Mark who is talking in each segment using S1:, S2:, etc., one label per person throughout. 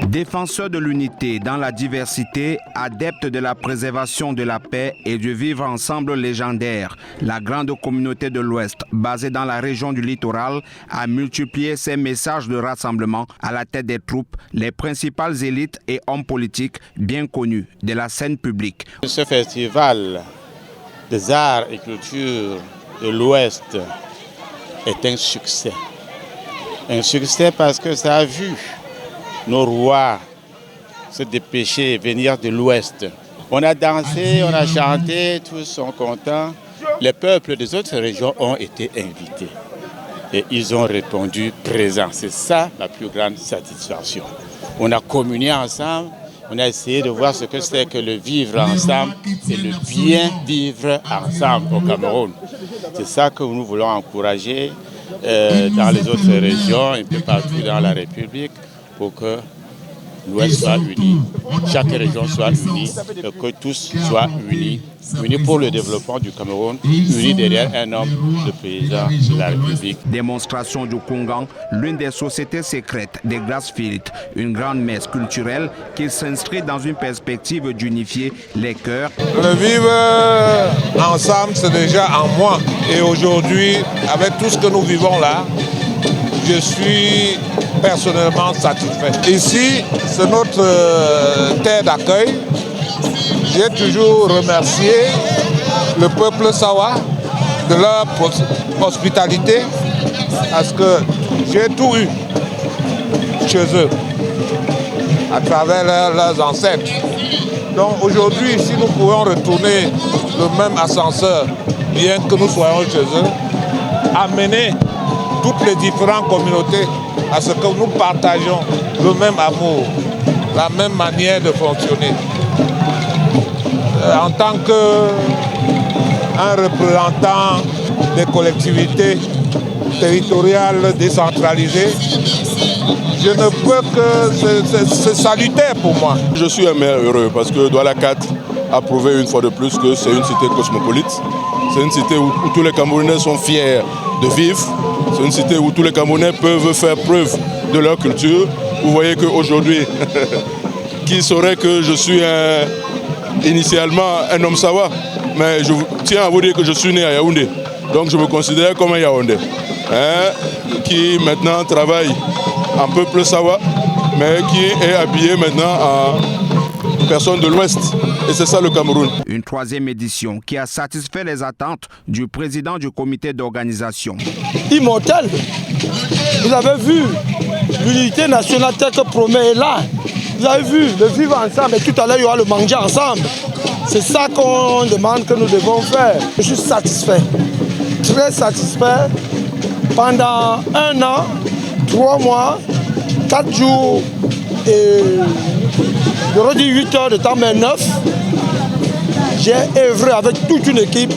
S1: Défenseurs de l'unité dans la diversité, adeptes de la préservation de la paix et du vivre ensemble légendaire, la grande communauté de l'Ouest, basée dans la région du littoral, a multiplié ses messages de rassemblement à la tête des troupes, les principales élites et hommes politiques bien connus de la scène publique.
S2: Ce festival des arts et cultures de l'Ouest est un succès. Un succès parce que ça a vu nos rois se dépêcher, venir de l'Ouest. On a dansé, on a chanté, tous sont contents. Les peuples des autres régions ont été invités et ils ont répondu présents. C'est ça la plus grande satisfaction. On a communié ensemble, on a essayé de voir ce que c'est que le vivre ensemble et le bien vivre ensemble au Cameroun. C'est ça que nous voulons encourager dans les autres régions, un peu partout dans la République, pour que l'Ouest soit uni, chaque région soit unie, que tous soient unis, unis pour le développement du Cameroun, unis derrière un homme, le président de la République.
S1: Démonstration du Kongan, l'une des sociétés secrètes des Grassfields, une grande messe culturelle qui s'inscrit dans une perspective d'unifier les cœurs.
S3: Le vivre ensemble, c'est déjà en moi. Et aujourd'hui, avec tout ce que nous vivons là, je suis personnellement satisfait. Ici, c'est notre terre d'accueil. J'ai toujours remercié le peuple Sawa de leur hospitalité parce que j'ai tout eu chez eux à travers leurs ancêtres. Donc aujourd'hui, si nous pouvons retourner le même ascenseur, bien que nous soyons chez eux, amener toutes les différentes communautés à ce que nous partageons le même amour, la même manière de fonctionner. En tant qu'un représentant des collectivités territoriales décentralisées, je ne peux que c'est salutaire pour moi.
S4: Je suis un maire heureux parce que Douala 4 a prouvé une fois de plus que c'est une cité cosmopolite. C'est une cité où tous les Camerounais sont fiers de vivre. C'est une cité où tous les Camerounais peuvent faire preuve de leur culture. Vous voyez qu'aujourd'hui, qui saurait que je suis initialement un homme Sawa, mais je tiens à vous dire que je suis né à Yaoundé. Donc je me considère comme un Yaoundé, qui maintenant travaille en peuple Sawa, mais qui est habillé maintenant en personne de l'Ouest. Et c'est ça le Cameroun.
S1: Une troisième édition qui a satisfait les attentes du président du comité d'organisation.
S5: Immortel, vous avez vu l'unité nationale telle que promet est là. Vous avez vu le vivre ensemble et tout à l'heure il y aura le manger ensemble. C'est ça qu'on demande que nous devons faire. Je suis satisfait, très satisfait. Pendant 1 an, 3 mois, 4 jours et je redis 8 heures de temps, mais 9, j'ai œuvré avec toute une équipe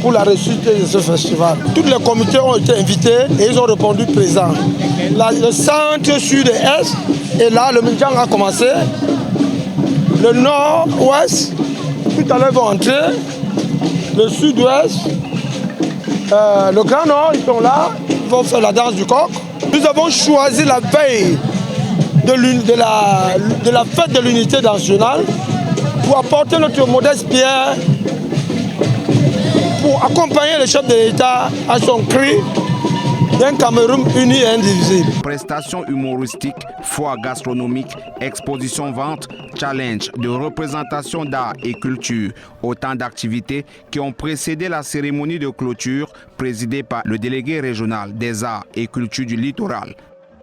S5: pour la réussite de ce festival. Tous les comités ont été invités et ils ont répondu présents. Le centre, sud et est, et là le Mindjang a commencé. Le nord-ouest, tout à l'heure vont entrer. Le sud-ouest, le grand nord, ils sont là, ils vont faire la danse du coq. Nous avons choisi la veille de la fête de l'unité nationale pour apporter notre modeste pierre, pour accompagner le chef de l'État à son cri d'un Cameroun uni et indivisible.
S1: Prestations humoristiques, foire gastronomique, exposition vente, challenge de représentation d'art et culture. Autant d'activités qui ont précédé la cérémonie de clôture présidée par le délégué régional des arts et cultures du littoral.